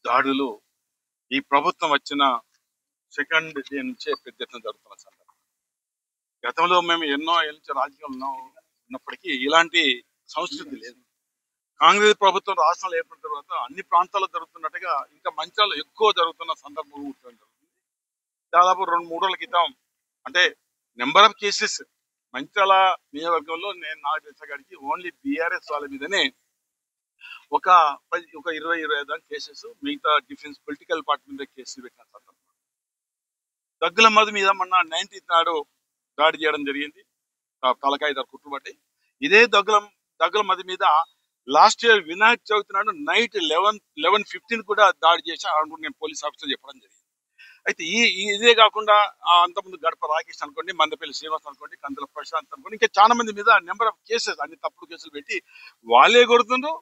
దాడులు ఈ ప్రభుత్వం వచ్చిన సెకండ్ డే నుంచే పెద్ద ఎత్తున జరుగుతున్న సందర్భం. గతంలో మేము ఎన్నో ఏళ్ళ నుంచి రాజకీయంలో ఉన్నప్పటికీ ఇలాంటి సంస్కృతి లేదు. కాంగ్రెస్ ప్రభుత్వం రాష్ట్రంలో ఏర్పడిన తర్వాత అన్ని ప్రాంతాల్లో జరుగుతున్నట్టుగా ఇంకా మంచాల్లో ఎక్కువ జరుగుతున్న సందర్భం జరుగుతుంది. దాదాపు 2-3 రోజుల క్రితం అంటే నెంబర్ ఆఫ్ కేసెస్ మంచాల నియోజకవర్గంలో నేను నాకు తెలిసగాడికి ఓన్లీ బీఆర్ఎస్ వాళ్ళ మీదనే ఒక 20-25 దాకా కేసెస్, మిగతా డిఫరెన్స్ పొలిటికల్ పార్టీ మీద కేసులు పెట్టిన సందర్భం. దగ్గుల మధు మీద మొన్న 19th నాడు దాడి చేయడం జరిగింది. తలకాయ కుట్టుబట్టి ఇదే దగ్గుల మధు మీద లాస్ట్ ఇయర్ వినాయక చవితి నాడు నైట్ 11:15 కూడా దాడి చేసి అనుకుంటే నేను పోలీస్ ఆఫీసర్ చెప్పడం జరిగింది. అయితే ఇదే కాకుండా అంతకుముందు గడప రాకేష్ అనుకోండి, మందపల్లి శ్రీనివాస్ అనుకోండి, కందుల ప్రశాంత్ అనుకోండి, ఇంకా చాలా మంది మీద నెంబర్ ఆఫ్ కేసెస్ అన్ని తప్పుడు కేసులు పెట్టి వాళ్ళే కొడుతుండ్రు.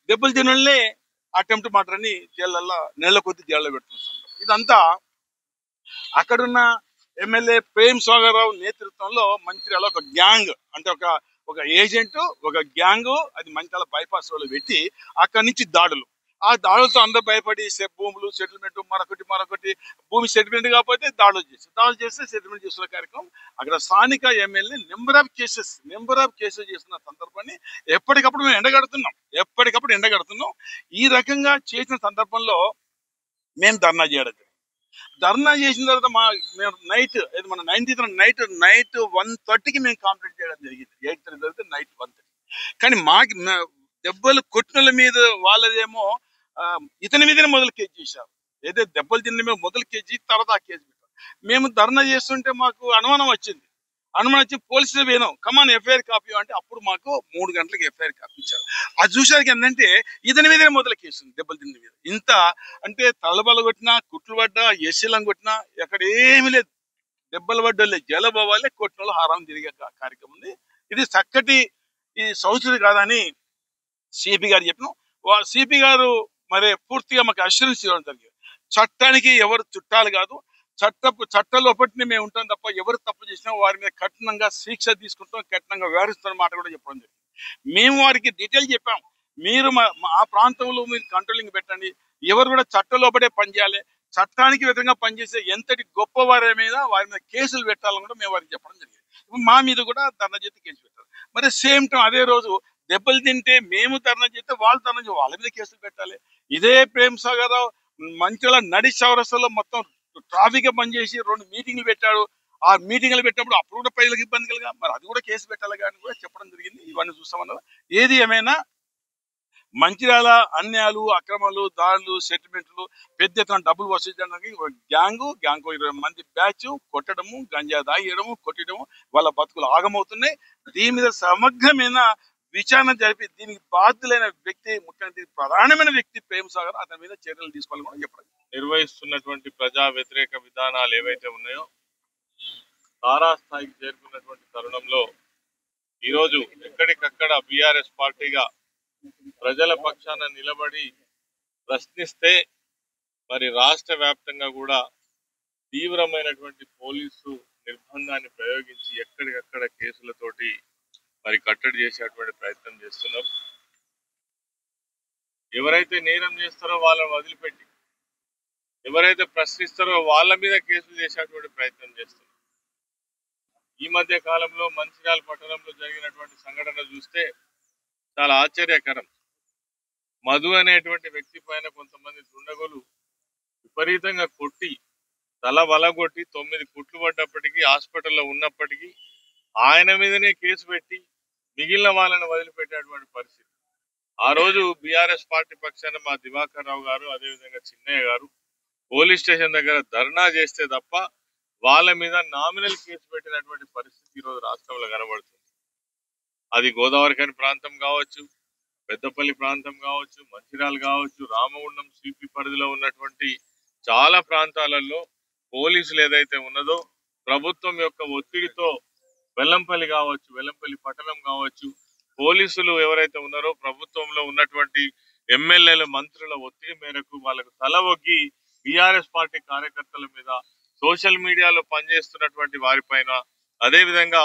దెబ్బలు తినలే అటెంప్ట్ మర్డర్ అని జైళ్ళల్లో నెలల కొద్ది జైల్లో పెడుతున్నారు. ఇదంతా అక్కడున్న ఎమ్మెల్యే ప్రేమ్ సాగర్ రావు నేతృత్వంలో మంచిర్యాల ఒక గ్యాంగ్ అంటే ఒక ఏజెంట్ ఒక గ్యాంగ్ అది మంచిర్యాల బైపాస్ లో పెట్టి అక్కడి నుంచి దాడులు. ఆ దాడులతో అందరూ భయపడి భూములు సెటిల్మెంట్ మరొకటి భూమి సెటిల్మెంట్ కాకపోతే దాడులు చేస్తే సెటిల్మెంట్ చేస్తున్న కార్యక్రమం. అక్కడ స్థానిక ఎమ్మెల్యే నెంబర్ ఆఫ్ కేసెస్ చేస్తున్న సందర్భాన్ని ఎప్పటికప్పుడు మేము ఎండగడుతున్నాం. ఈ రకంగా చేసిన సందర్భంలో మేము ధర్నా చేయడం. ధర్నా చేసిన తర్వాత మేము మన 19th నైట్ 1:30కి మేము కంప్లీట్ చేయడం జరిగింది. 8:30 జరిగితే నైట్ 1:30. కానీ మాకు దెబ్బలు కొట్టిన మీద వాళ్ళదేమో ఇతని మీదనే మొదలు కేసు చేశారు. ఏదైతే దెబ్బలు తిన్న మీద మొదలు కేసు తర్వాత ఆ కేసు పెట్టారు. మేము ధర్నా చేస్తుంటే మాకు అనుమానం వచ్చి పోలీసులు పోయినాం, కమాన్ ఎఫ్ఐఆర్ కాపీ అంటే అప్పుడు మాకు 3 గంటలకు ఎఫ్ఐఆర్ కాపీ ఇచ్చారు. అది చూసాక ఏంటంటే ఇతని మీదనే మొదలు కేసు దెబ్బలు తిన్న మీద. ఇంత అంటే తలబల కొట్టినా కుట్లు పడ్డా ఎస్సీలను కొట్టినా ఎక్కడ ఏమీ లేదు. దెబ్బలు పడ్డోళ్ళే జైలు పోవాలి, కొట్టిన వాళ్ళు హారం తిరిగే కార్యక్రమం ఉంది. ఇది చక్కటి ఈ సంస్కృతి కాదని సిపి గారు చెప్పినాం. సిపి గారు మరి పూర్తిగా మాకు అష్యూరెన్స్ ఇవ్వడం జరిగింది. చట్టానికి ఎవరు చుట్టాలు కాదు, చట్టలోపటిని మేము ఉంటాం తప్ప ఎవరు తప్పు చేసినా వారి మీద కఠినంగా శిక్ష తీసుకుంటాం, కఠినంగా వ్యవహరిస్తున్న మాట కూడా చెప్పడం జరిగింది. మేము వారికి డీటెయిల్ చెప్పాం, మీరు ఆ ప్రాంతంలో మీరు కంట్రోలింగ్ పెట్టండి, ఎవరు కూడా చట్టలోపటే పనిచేయాలి, చట్టానికి విధంగా పనిచేసే ఎంతటి గొప్ప వారి మీద కేసులు పెట్టాలని కూడా మేము వారికి చెప్పడం జరిగింది. మా మీద కూడా ధర్నా చేస్తే కేసు పెట్టారు. మరి సేమ్ టైం అదే రోజు దెబ్బలు తింటే మేము ధర్నా చేస్తే వాళ్ళు ధర్నా చేస్తే వాళ్ళ మీద కేసులు పెట్టాలి. ఇదే ప్రేమ్ సాగర్ రావు మంచిగా నడి చౌరస్తాలో మొత్తం ట్రాఫిక్ బంద్ చేసి 2 మీటింగ్లు పెట్టాడు. ఆ మీటింగ్లు పెట్టినప్పుడు అప్పుడు కూడా ప్రజలకు ఇబ్బంది కలిగా, మరి అది కూడా కేసు పెట్టాలి కానీ కూడా చెప్పడం జరిగింది. ఇవన్నీ చూస్తామన్నారు. ఏది ఏమైనా మంచిర్యాల అన్యాయాలు, అక్రమాలు, దాడులు, సెటిల్మెంట్లు, పెద్ద ఎత్తున డబ్బులు వసూలు చేయడానికి గ్యాంగ్ 20 మంది బ్యాచ్ కొట్టడము, గంజా దాగేయడము, కొట్టడము, వాళ్ళ బతుకులు ఆగమవుతున్నాయి. దీని మీద సమగ్రమైన విచారణ జరిపి దీనికి బాధ్యులైన వ్యక్తి, ముఖ్యమంత్రి ప్రధానమైన వ్యక్తి ప్రేమ్ సాగర్, అతని మీద చర్యలు తీసుకోవాలని కూడా చెప్పడం. నిర్వహిస్తున్నటువంటి ప్రజా వ్యతిరేక విధానాలు ఏవైతే ఉన్నాయో తారాస్థాయికి చేరుకున్నటువంటి తరుణంలో ఈరోజు ఎక్కడికక్కడ బీఆర్ఎస్ పార్టీగా ప్రజల పక్షాన నిలబడి ప్రశ్నిస్తే మరి రాష్ట్ర వ్యాప్తంగా కూడా తీవ్రమైనటువంటి పోలీసు నిర్బంధాన్ని ప్రయోగించి ఎక్కడికక్కడ కేసులతోటి మరి కట్టడి చేసేటువంటి ప్రయత్నం చేస్తున్నాం. ఎవరైతే నేరం చేస్తారో వాళ్ళని వదిలిపెట్టి ఎవరైతే ప్రశ్నిస్తారో వాళ్ళ మీద కేసులు చేసేటువంటి ప్రయత్నం చేస్తున్నారు. ఈ మధ్య కాలంలో మంచిర్యాల పట్టణంలో జరిగినటువంటి సంఘటన చూస్తే చాలా ఆశ్చర్యకరం. మధు అనేటువంటి వ్యక్తి పైన కొంతమంది దుండగులు విపరీతంగా కొట్టి తల వలగొట్టి 9 కుట్లు పడ్డప్పటికీ హాస్పిటల్లో ఉన్నప్పటికీ ఆయన మీదనే కేసు పెట్టి మిగిలిన వాళ్ళని వదిలిపెట్టేటువంటి పరిస్థితి. ఆ రోజు బీఆర్ఎస్ పార్టీ పక్షాన మా దివాకర్ రావు గారు అదేవిధంగా చిన్నయ్య గారు పోలీస్ స్టేషన్ దగ్గర ధర్నా చేస్తే తప్ప వాళ్ళ మీద నామినల్ కేసు పెట్టినటువంటి పరిస్థితి ఈరోజు రాష్ట్రంలో కనబడుతుంది. అది గోదావరిఖని ప్రాంతం కావచ్చు, పెద్దపల్లి ప్రాంతం కావచ్చు, మంచిర్యాల కావచ్చు, రామగుండం సిపి పరిధిలో ఉన్నటువంటి చాలా ప్రాంతాలలో పోలీసులు ఏదైతే ఉన్నదో ప్రభుత్వం యొక్క ఒత్తిడితో వెల్లంపల్లి కావచ్చు, వెల్లంపల్లి పట్టణం కావచ్చు, పోలీసులు ఎవరైతే ఉన్నారో ప్రభుత్వంలో ఉన్నటువంటి ఎమ్మెల్యేల మంత్రుల ఒత్తిడి మేరకు వాళ్ళకు తల ఒగ్గి బీఆర్ఎస్ పార్టీ కార్యకర్తల మీద సోషల్ మీడియాలో పనిచేస్తున్నటువంటి వారిపైన అదేవిధంగా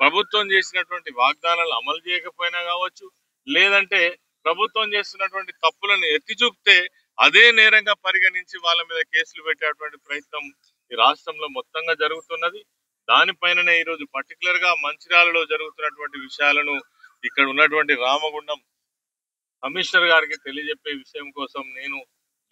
ప్రభుత్వం చేసినటువంటి వాగ్దానాలు అమలు చేయకపోయినా కావచ్చు, లేదంటే ప్రభుత్వం చేస్తున్నటువంటి తప్పులను ఎత్తి చూపితే అదే నేరంగా పరిగణించి వాళ్ళ మీద కేసులు పెట్టేటువంటి ప్రయత్నం ఈ రాష్ట్రంలో మొత్తంగా జరుగుతున్నది. దానిపైననే ఈరోజు పర్టికులర్ గా మంచిర్యాలలో జరుగుతున్నటువంటి విషయాలను ఇక్కడ ఉన్నటువంటి రామగుండం కమిషనర్ గారికి తెలియజెప్పే విషయం కోసం నేను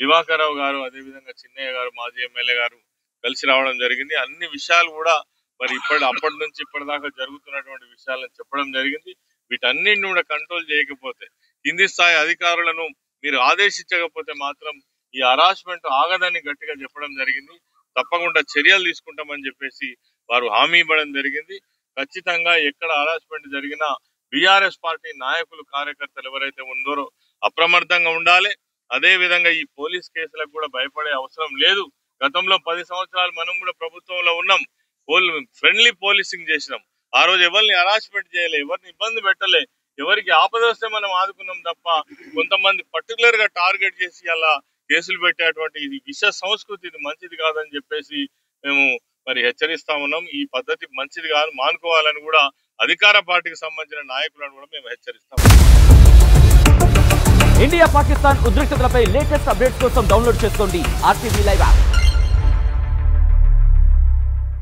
దివాకర్ రావు గారు, అదేవిధంగా చిన్నయ్య గారు, మాజీ ఎమ్మెల్యే గారు కలిసి రావడం జరిగింది. అన్ని విషయాలు కూడా మరి అప్పటి నుంచి ఇప్పటిదాకా జరుగుతున్నటువంటి విషయాలను చెప్పడం జరిగింది. వీటన్నిటిని కూడా కంట్రోల్ చేయకపోతే, కింది స్థాయి అధికారులను మీరు ఆదేశించకపోతే మాత్రం ఈ హరాస్మెంట్ ఆగదని గట్టిగా చెప్పడం జరిగింది. తప్పకుండా చర్యలు తీసుకుంటామని చెప్పేసి వారు హామీ ఇవ్వడం జరిగింది. ఖచ్చితంగా ఎక్కడ హరాస్మెంట్ జరిగినా బీఆర్ఎస్ పార్టీ నాయకులు, కార్యకర్తలు ఎవరైతే ఉన్నారో అప్రమత్తంగా ఉండాలి. అదే విధంగా ఈ పోలీస్ కేసులకు కూడా భయపడే అవసరం లేదు. గతంలో 10 సంవత్సరాలు మనం కూడా ప్రభుత్వంలో ఉన్నాం. ఫ్రెండ్లీ పోలీసింగ్ చేసినాం. ఆ రోజు ఎవరిని హరాస్మెంట్ చేయలే, ఎవరిని ఇబ్బంది పెట్టలే, ఎవరికి ఆపద వస్తే మనం ఆదుకున్నాం తప్ప కొంతమంది పర్టికులర్ గా టార్గెట్ చేసి అలా కేసులు పెట్టేటువంటి ఇది విష సంస్కృతి, ఇది మంచిది కాదని చెప్పేసి మేము మరి హెచ్చరిస్తా ఉన్నాం. ఈ పద్ధతి మంచిది కాదు, మానుకోవాలని కూడా అధికార పార్టీకి సంబంధించిన నాయకులను కూడా మేము హెచ్చరిస్తాం. ఇండియా పాకిస్తాన్ ఉద్రిక్తతలపై లేటెస్ట్ అప్డేట్స్ కోసం డౌన్లోడ్ చేసుకోండి RTV లైవ్ యాప్.